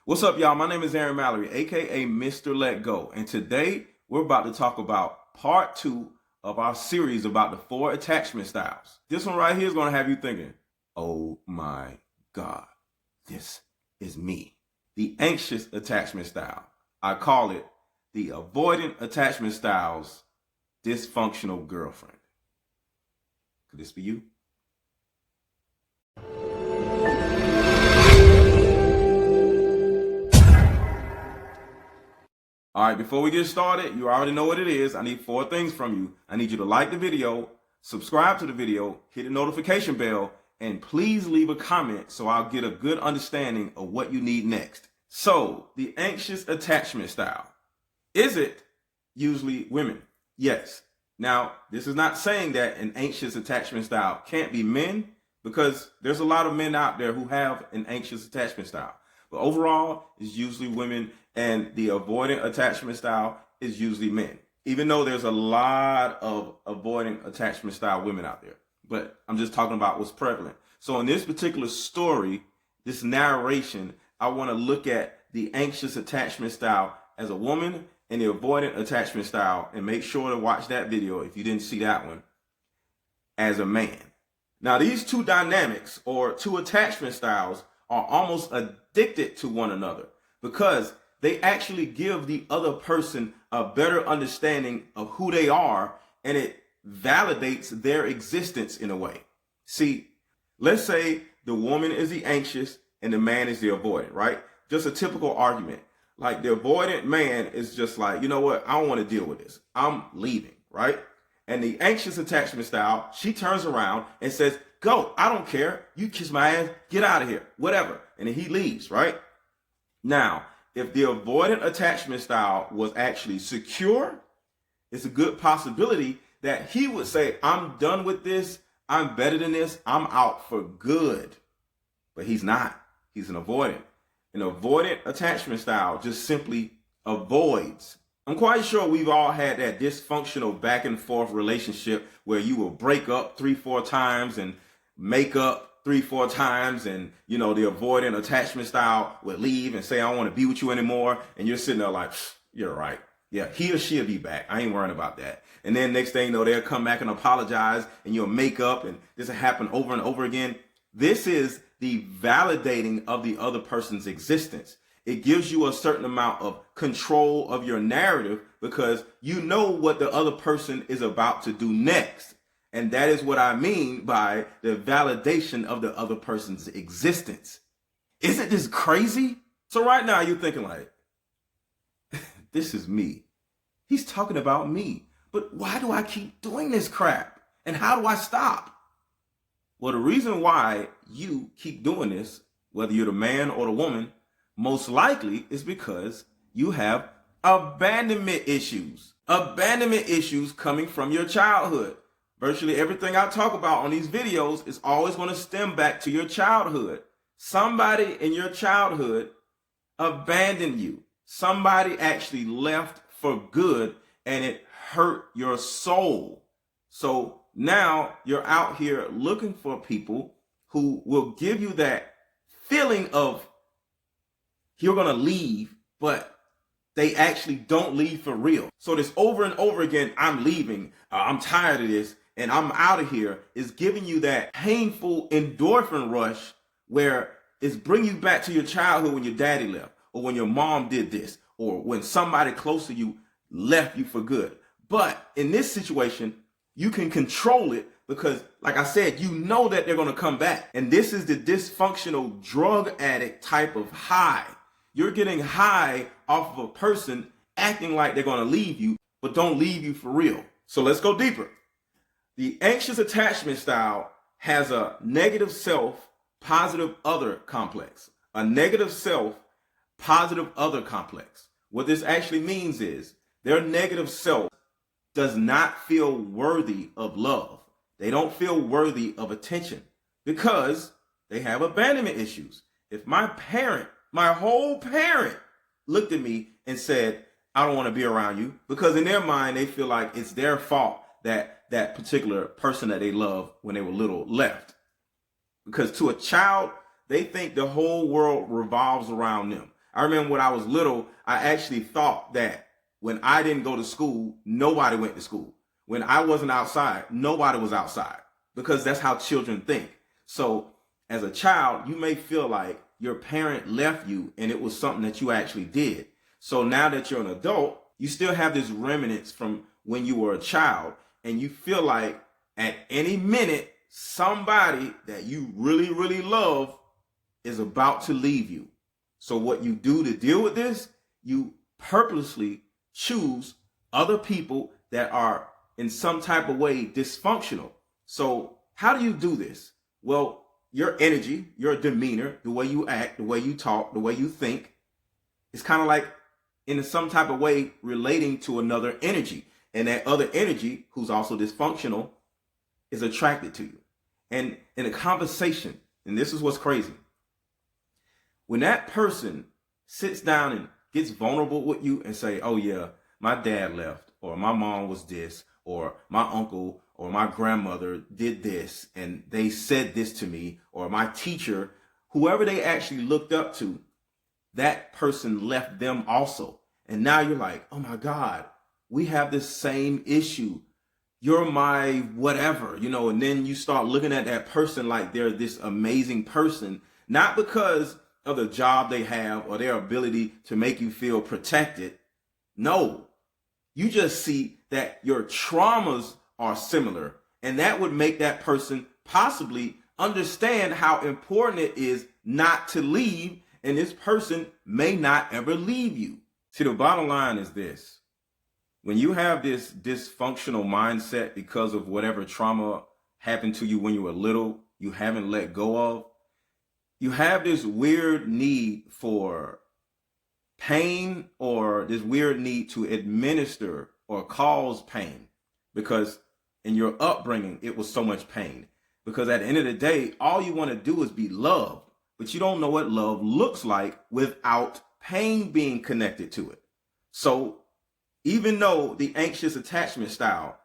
What's up, y'all? My name is Mallory, aka MrLetGo, and today we're about to talk about part 2 of our series about the 4 attachment styles. This one right here is going to have you thinking, oh my God, this is me. The anxious attachment style. I call it the avoidant attachment style's dysfunctional girlfriend. Could this be you? All right, before we get started, you already know what it is. I need 4 things from you. I need you to like the video, subscribe to the video, hit the notification bell, and please leave a comment so I'll get a good understanding of what you need next. So, the anxious attachment style. Is it usually women? Yes. Now, this is not saying that an anxious attachment style can't be men, because there's a lot of men out there who have an anxious attachment style. But overall, it's usually women, and the avoidant attachment style is usually men. Even though there's a lot of avoidant attachment style women out there. But I'm just talking about what's prevalent. So in this particular story, this narration, I want to look at the anxious attachment style as a woman and the avoidant attachment style, and make sure to watch that video if you didn't see that one, as a man. Now, these 2 dynamics or 2 attachment styles are almost addicted to one another, because they actually give the other person a better understanding of who they are, and it validates their existence in a way. See, let's say the woman is the anxious and the man is the avoidant, right? Just a typical argument. Like, the avoidant man is just like, you know what? I don't want to deal with this. I'm leaving, right? And the anxious attachment style, she turns around and says, go, I don't care. You kiss my ass, get out of here, whatever. And then he leaves, right? Now, if the avoidant attachment style was actually secure, it's a good possibility that he would say, I'm done with this. I'm better than this. I'm out for good. But he's not. He's an avoidant. An avoidant attachment style just simply avoids. I'm quite sure we've all had that dysfunctional back and forth relationship where you will break up 3-4 times and make up 3-4 times, and you know, the avoidant attachment style would leave and say, I don't want to be with you anymore, and you're sitting there like, you're right, yeah, he or she'll be back, I ain't worrying about that. And then next thing you know, they'll come back and apologize, and you'll make up, and this will happen over and over again. This is the validating of the other person's existence. It gives you a certain amount of control of your narrative, because you know what the other person is about to do next. And that is what I mean by the validation of the other person's existence. Isn't this crazy? So right now you're thinking like, this is me. He's talking about me. But why do I keep doing this crap? And how do I stop? Well, the reason why you keep doing this, whether you're the man or the woman, most likely is because you have abandonment issues. Abandonment issues coming from your childhood. Virtually everything I talk about on these videos is always going to stem back to your childhood. Somebody in your childhood abandoned you. Somebody actually left for good, and it hurt your soul. So now you're out here looking for people who will give you that feeling of you're going to leave, but they actually don't leave for real. So this over and over again, I'm leaving, I'm tired of this, and I'm out of here, is giving you that painful endorphin rush where it's bringing you back to your childhood when your daddy left, or when your mom did this, or when somebody close to you left you for good. But in this situation, you can control it because, like I said, you know that they're going to come back. And this is the dysfunctional drug addict type of high. You're getting high off of a person acting like they're going to leave you, but don't leave you for real. So let's go deeper. The anxious attachment style has a negative self, positive other complex. A negative self, positive other complex. What this actually means is their negative self does not feel worthy of love. They don't feel worthy of attention because they have abandonment issues. If my parent, my whole parent, looked at me and said, I don't want to be around you, because in their mind, they feel like it's their fault that that particular person that they love when they were little left. Because to a child, they think the whole world revolves around them. I remember when I was little, I actually thought that when I didn't go to school, nobody went to school. When I wasn't outside, nobody was outside, because that's how children think. So as a child, you may feel like your parent left you and it was something that you actually did. So now that you're an adult, you still have this remnants from when you were a child, and you feel like at any minute, somebody that you really, really love is about to leave you. So what you do to deal with this, you purposely choose other people that are in some type of way dysfunctional. So how do you do this? Well, your energy, your demeanor, the way you act, the way you talk, the way you think, is kind of like in some type of way relating to another energy. And that other energy, who's also dysfunctional, is attracted to you. And in a conversation, and this is what's crazy, when that person sits down and gets vulnerable with you and say, oh yeah, my dad left, or my mom was this, or my uncle or my grandmother did this, and they said this to me, or my teacher, whoever they actually looked up to, that person left them also. And now you're like, oh my God, we have this same issue. You're my whatever, and then you start looking at that person like they're this amazing person, not because of the job they have or their ability to make you feel protected. No, you just see that your traumas are similar, and that would make that person possibly understand how important it is not to leave, and this person may not ever leave you. See, the bottom line is this. When you have this dysfunctional mindset because of whatever trauma happened to you when you were little, you haven't let go of, you have this weird need for pain, or this weird need to administer or cause pain, because in your upbringing, it was so much pain. Because at the end of the day, all you want to do is be loved, but you don't know what love looks like without pain being connected to it. So even though the anxious attachment style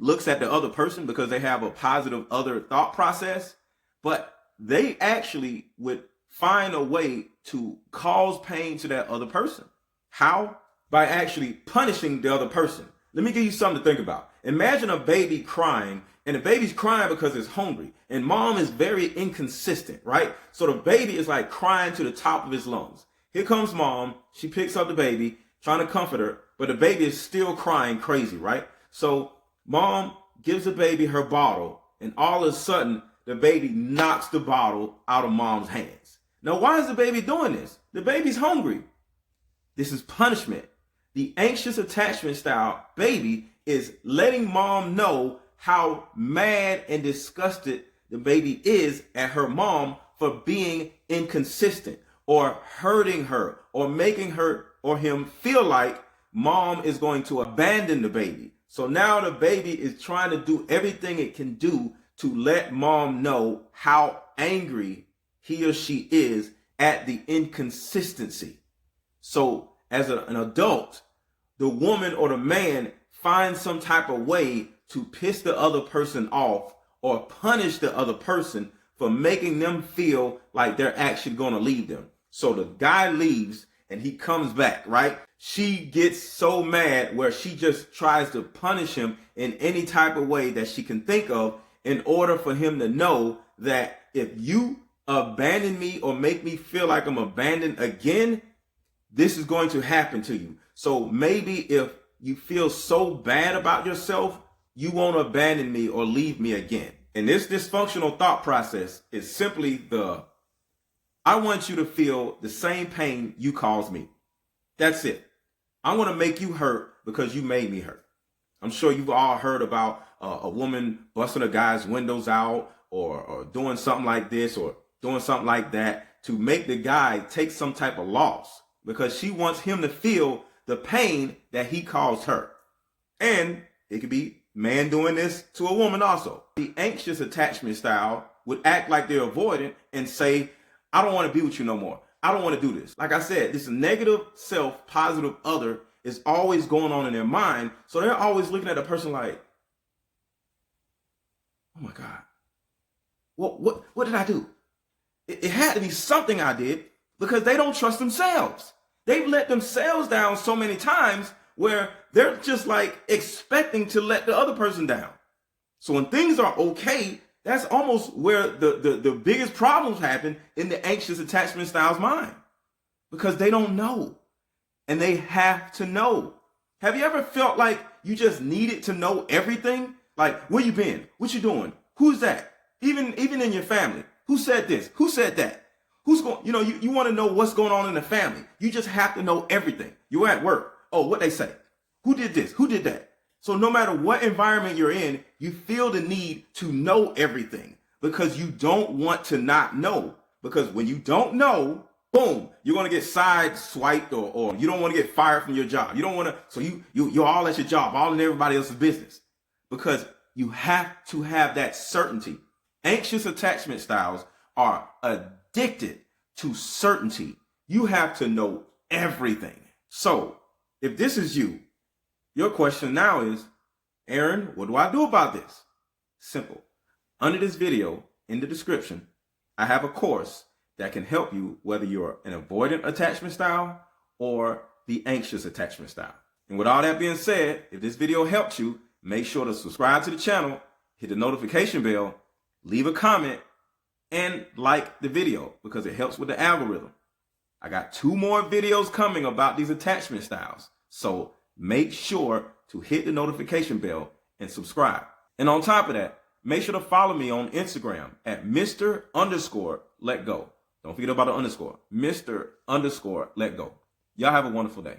looks at the other person because they have a positive other thought process, but they actually would find a way to cause pain to that other person. How? By actually punishing the other person. Let me give you something to think about. Imagine a baby crying, and the baby's crying because it's hungry, and mom is very inconsistent, right? So the baby is like crying to the top of his lungs. Here comes mom. She picks up the baby, trying to comfort her, but the baby is still crying crazy, right? So mom gives the baby her bottle, and all of a sudden, the baby knocks the bottle out of mom's hands. Now, why is the baby doing this? The baby's hungry. This is punishment. The anxious attachment style baby is letting mom know how mad and disgusted the baby is at her mom for being inconsistent or hurting her or making her or him feel like mom is going to abandon the baby. So now the baby is trying to do everything it can do to let mom know how angry he or she is at the inconsistency. So as an adult, the woman or the man finds some type of way to piss the other person off or punish the other person for making them feel like they're actually going to leave them. So the guy leaves and he comes back, right? She gets so mad where she just tries to punish him in any type of way that she can think of in order for him to know that if you abandon me or make me feel like I'm abandoned again, this is going to happen to you. So maybe if you feel so bad about yourself, you won't abandon me or leave me again. And this dysfunctional thought process is simply I want you to feel the same pain you caused me. That's it. I want to make you hurt because you made me hurt. I'm sure you've all heard about a woman busting a guy's windows out or doing something like this or doing something like that to make the guy take some type of loss because she wants him to feel the pain that he caused her. And it could be man doing this to a woman also. The anxious attachment style would act like they're avoidant and say, I don't want to be with you no more. I don't want to do this. Like I said, this negative self, positive other is always going on in their mind. So they're always looking at a person like, oh my God, what did I do? It had to be something I did because they don't trust themselves. They've let themselves down so many times where they're just like expecting to let the other person down. So when things are okay, that's almost where the biggest problems happen in the anxious attachment style's mind, because they don't know and they have to know. Have you ever felt like you just needed to know everything? Like, where you been? What you doing? Who's that? Even in your family. Who said this? Who said that? Who's going, you want to know what's going on in the family. You just have to know everything. You're at work. Oh, what they say? Who did this? Who did that? So no matter what environment you're in, you feel the need to know everything because you don't want to not know. Because when you don't know, boom, you're going to get side-swiped or you don't want to get fired from your job. You don't want to, so you're all at your job, all in everybody else's business, because you have to have that certainty. Anxious attachment styles are addicted to certainty. You have to know everything. So if this is you, your question now is, Aaron, what do I do about this? Simple. Under this video, in the description, I have a course that can help you whether you're an avoidant attachment style or the anxious attachment style. And with all that being said, if this video helped you, make sure to subscribe to the channel, hit the notification bell, leave a comment, and like the video because it helps with the algorithm. I got 2 more videos coming about these attachment styles. So make sure to hit the notification bell and subscribe. And on top of that, make sure to follow me on Instagram at Mr_letgo. Don't forget about the underscore. Mr_letgo. Y'all have a wonderful day.